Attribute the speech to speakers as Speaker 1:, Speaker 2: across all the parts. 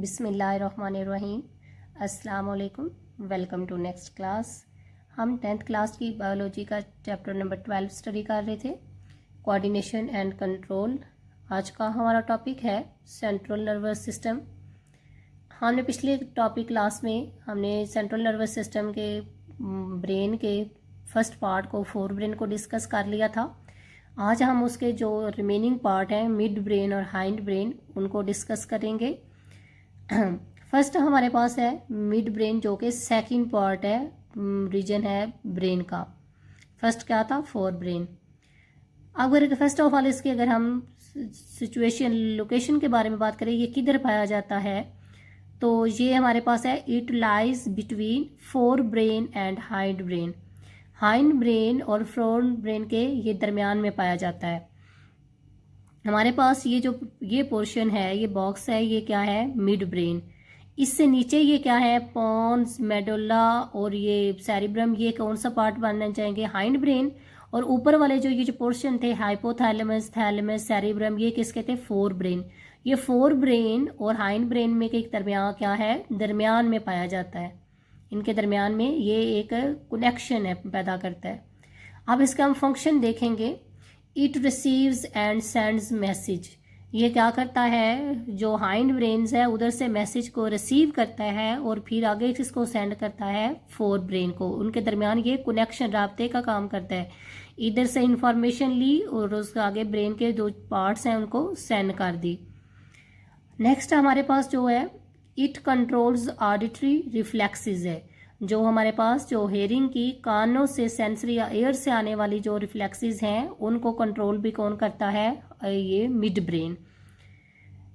Speaker 1: बिस्मिल्लाहिर्रहमानिर्रहीम। अस्सलाम वालेकुम। Welcome to next class. हम 10th क्लास की बायोलॉजी का चैप्टर नंबर 12 स्टडी कर रहे थे, कोऑर्डिनेशन एंड कंट्रोल। आज का हमारा टॉपिक है सेंट्रल नर्वस सिस्टम। हमने पिछले टॉपिक क्लास में हमने सेंट्रल नर्वस सिस्टम के ब्रेन के फर्स्ट पार्ट को, फोर ब्रेन को डिस्कस कर लिया था। आज हम उसके जो रिमेनिंग पार्ट हैं, मिड ब्रेन और हाइंड ब्रेन, उनको डिस्कस करेंगे। फर्स्ट हमारे पास है मिड ब्रेन, जो कि सेकंड पार्ट है, रीजन है ब्रेन का। फर्स्ट क्या था? Fore brain. अगर फर्स्ट ऑफ ऑल इसके अगर हम सिचुएशन, लोकेशन के बारे में बात करें, ये किधर पाया जाता है, तो ये हमारे पास है it lies between fore brain and hind brain. Hind brain और फ्रंट ब्रेन के ये दरमियान में पाया जाता है। हमारे पास ये पोर्शन है, ये बॉक्स है, ये क्या है? Mid brain. इससे नीचे ये क्या है? पॉन्स, मेडुला और ये सेरिब्रम। ये कौन सा पार्ट बनना चाहेंगे? Hind brain. और ऊपर वाले जो पोर्शन थे, हाइपोथैलेमस, थैलेमस, सेरिब्रम, ये किसके थे? Fore brain. ये फोर ब्रेन और हाइंड ब्रेन में के दरमियान क्या है? दरमियान में पाया जाता है। इनके दरमियान में ये एक कनेक्शन है, पैदा करता है। अब इसका हम फंक्शन देखेंगे। It receives and sends message. ये क्या करता है? जो हाइंड ब्रेन्स है उधर से मैसेज को रिसीव करता है और फिर आगे इसको सेंड करता है फोर ब्रेन को। उनके दरमियान ये कनेक्शन, राब्ते का काम करता है। इधर से इंफॉर्मेशन ली और उसके आगे ब्रेन के जो पार्ट्स हैं उनको सेंड कर दी। नेक्स्ट हमारे पास जो है, इट कंट्रोल्स ऑडिटरी रिफ्लेक्सेस है। जो हमारे पास जो हेयरिंग की, कानों से, सेंसरी या एयर से आने वाली जो रिफ्लेक्सेस हैं, उनको कंट्रोल भी कौन करता है? ये मिड ब्रेन।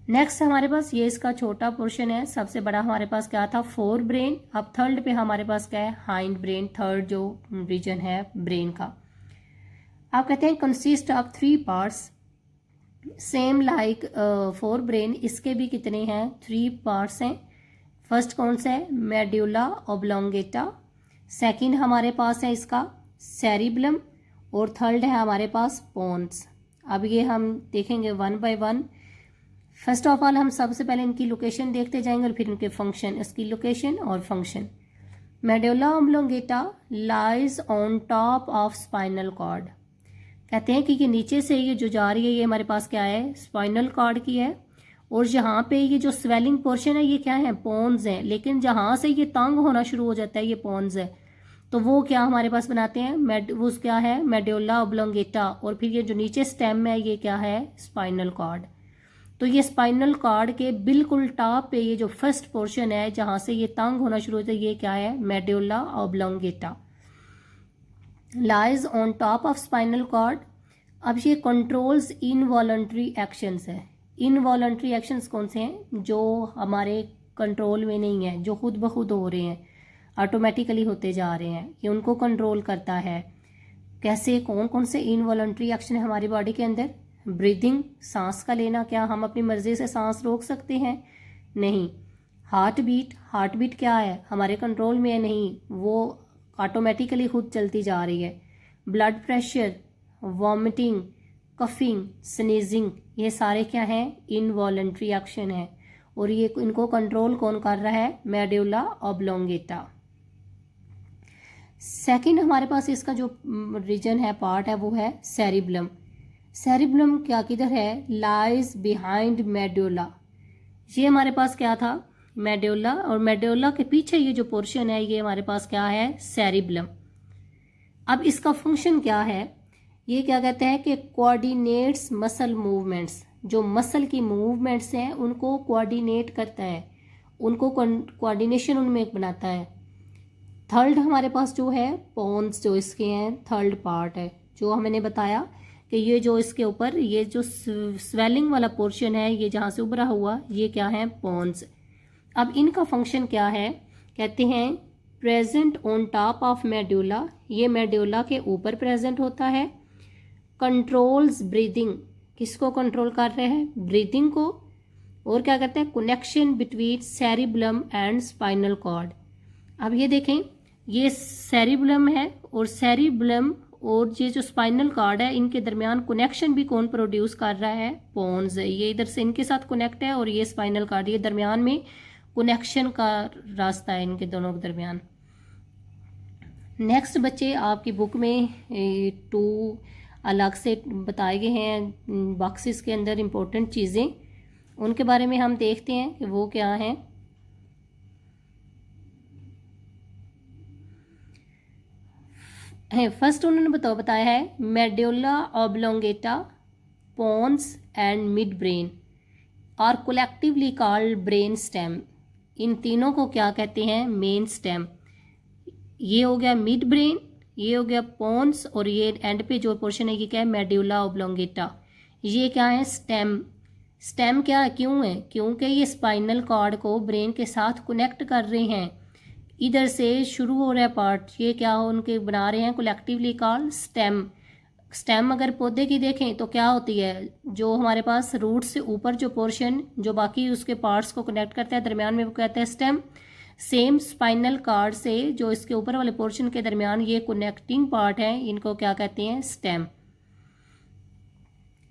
Speaker 1: नेक्स्ट हमारे पास ये इसका छोटा पोर्शन है। सबसे बड़ा हमारे पास क्या था? Fore brain. अब थर्ड पे हमारे पास क्या है? हाइंड ब्रेन, थर्ड जो रीजन है ब्रेन का। आप कहते हैं consist of three parts, same like fore brain. इसके भी कितने हैं? थ्री पार्ट्स हैं। फर्स्ट कौन सा है? Medulla oblongata. सेकंड हमारे पास है इसका सेरिब्लम। और थर्ड है हमारे पास पोन्स। अब ये हम देखेंगे one by one. First of all हम सबसे पहले इनकी लोकेशन देखते जाएंगे और फिर इनके फंक्शन, इसकी लोकेशन और function. Medulla oblongata lies on top of spinal cord. कहते हैं कि ये नीचे से ये जो जा रही है, ये हमारे पास क्या है? स्पाइनल कॉर्ड की है। और यहाँ पे ये जो स्वेलिंग पोर्शन है, ये क्या है? पोन्स है। लेकिन जहाँ से ये तंग होना शुरू हो जाता है, ये पोन्स है, तो वो क्या हमारे पास बनाते हैं? वो क्या है? Medulla oblongata. और फिर ये जो नीचे स्टेम है, ये क्या है? Spinal cord. तो ये स्पाइनल कॉर्ड के बिल्कुल टॉप पे ये जो फर्स्ट पोर्शन है, जहाँ से ये तंग होना शुरू होता है, ये क्या है? Medulla oblongata lies on top of spinal cord. अब ये कंट्रोल्स इनवॉलंटरी एक्शंस है। इनवॉलंटरी एक्शंस कौन से हैं? जो हमारे कंट्रोल में नहीं है, जो खुद ब खुद हो रहे हैं, ऑटोमेटिकली होते जा रहे हैं, ये उनको कंट्रोल करता है। कैसे? कौन कौन से इनवॉलंटरी एक्शन है हमारी बॉडी के अंदर? ब्रीदिंग, सांस का लेना। क्या हम अपनी मर्जी से सांस रोक सकते हैं? नहीं। हार्ट बीट, हार्ट बीट क्या है? हमारे कंट्रोल में है नहीं, वो ऑटोमेटिकली खुद चलती जा रही है। Blood pressure, vomiting, coughing, sneezing, ये सारे क्या हैं? इनवॉलंटरी एक्शन है। और ये इनको कंट्रोल कौन कर रहा है? Medulla oblongata. सेकंड हमारे पास इसका जो रीजन है, पार्ट है, वो है सेरिब्लम। सेरिब्लम क्या किधर है? Lies behind medulla. ये हमारे पास क्या था? मेडुला। और मेडुला के पीछे ये जो पोर्शन है, ये हमारे पास क्या है? सेरिब्लम। अब इसका फंक्शन क्या है? ये क्या कहते हैं कि कोऑर्डिनेट्स मसल मूवमेंट्स। जो मसल की मूवमेंट्स हैं उनको कोऑर्डिनेट करता है, उनको कोऑर्डिनेशन उनमें एक बनाता है। थर्ड हमारे पास जो है पोन्स, जो इसके हैं थर्ड पार्ट है, जो हमने बताया कि ये जो इसके ऊपर ये जो स्वेलिंग वाला पोर्शन है, ये जहाँ से उभरा हुआ, ये क्या है? पोन्स। अब इनका फंक्शन क्या है? कहते हैं present on top of medulla. ये मेडुला के ऊपर प्रेजेंट होता है। Controls breathing. किसको कंट्रोल कर रहे हैं? ब्रीदिंग को। और क्या करते हैं? Connection between cerebellum and spinal cord. अब ये देखें, ये सेरिब्लम है और सेरिब्लम और ये जो स्पाइनल कार्ड है इनके दरमियान कनेक्शन भी कौन प्रोड्यूस कर रहा है, पोन्स। ये इधर से इनके साथ कनेक्ट है और ये स्पाइनल कार्ड, ये दरमियान में कनेक्शन का रास्ता है इनके दोनों के दरमियान। नेक्स्ट बच्चे आपकी बुक में 2 अलग से बताए गए हैं बॉक्सेस के अंदर इम्पोर्टेंट चीज़ें, उनके बारे में हम देखते हैं कि वो क्या हैं। फर्स्ट उन्होंने बताया है medulla oblongata, pons and mid brain are collectively called brain stem. इन तीनों को क्या कहते हैं, मेन स्टेम। ये हो गया मिड ब्रेन, ये हो गया पोन्स, और ये एंड पे जो पोर्शन है ये क्या है, मेडुला ऑब्लोंगेटा। ये क्या है, स्टेम। स्टेम क्या है, क्यों है, क्योंकि ये स्पाइनल कॉर्ड को ब्रेन के साथ कनेक्ट कर रहे हैं। इधर से शुरू हो रहा है पार्ट, ये क्या हो उनके बना रहे हैं, कलेक्टिवली कॉल्ड स्टेम। स्टेम अगर पौधे की देखें तो क्या होती है, जो हमारे पास रूट से ऊपर जो पोर्शन जो बाकी उसके पार्ट्स को कनेक्ट करता है दरमियान में, वो कहते हैं स्टेम। सेम स्पाइनल कार्ड से जो इसके ऊपर वाले पोर्शन के दरमियान ये कनेक्टिंग पार्ट है, इनको क्या कहते हैं, स्टेम।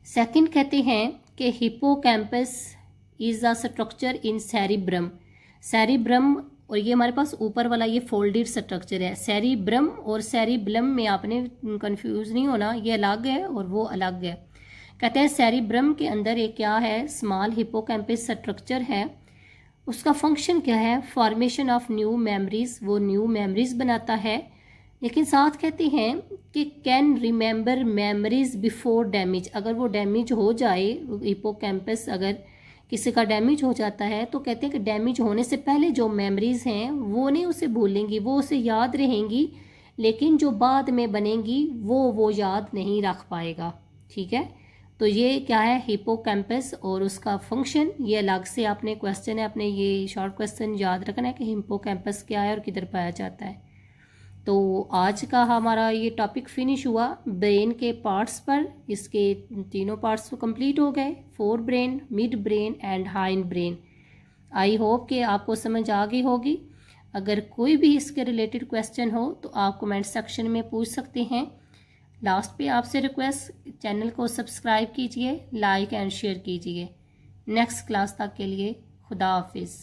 Speaker 1: सेकंड कहते हैं कि hippocampus is a structure in cerebrum. Cerebrum, और ये हमारे पास ऊपर वाला ये फोल्डेड स्ट्रक्चर है। सेरिब्रम और सेरिब्लम में आपने कंफ्यूज नहीं होना, ये अलग है और वो अलग है। कहते हैं सेरिब्रम के अंदर एक क्या है, स्मॉल हिपोकैम्पस स्ट्रक्चर है। उसका फंक्शन क्या है, फॉर्मेशन ऑफ न्यू मेमोरीज, वो न्यू मेमोरीज बनाता है। लेकिन साथ कहते हैं कि can remember memories before damage. अगर वो डैमेज हो जाए, हिपोकैम्पस अगर किसी का डैमेज हो जाता है तो कहते हैं कि डैमेज होने से पहले जो मेमोरीज हैं वो नहीं उसे भूलेंगी, वो उसे याद रहेंगी, लेकिन जो बाद में बनेंगी वो याद नहीं रख पाएगा। ठीक है, तो ये क्या है, हिपोकैम्पस, और उसका फंक्शन ये अलग से आपने क्वेश्चन है, अपने ये शॉर्ट क्वेश्चन याद रखना है कि हिपोकैम्पस क्या है और किधर पाया जाता है। तो आज का हमारा ये टॉपिक फिनिश हुआ ब्रेन के पार्ट्स पर। इसके तीनों पार्ट्स तो कंप्लीट हो गए, fore brain, mid brain and hind brain. I hope कि आपको समझ आ गई होगी। अगर कोई भी इसके रिलेटेड क्वेश्चन हो तो आप कमेंट सेक्शन में पूछ सकते हैं। लास्ट पे आपसे रिक्वेस्ट, चैनल को सब्सक्राइब कीजिए, लाइक एंड शेयर कीजिए। नेक्स्ट क्लास तक के लिए खुदा हाफिज़।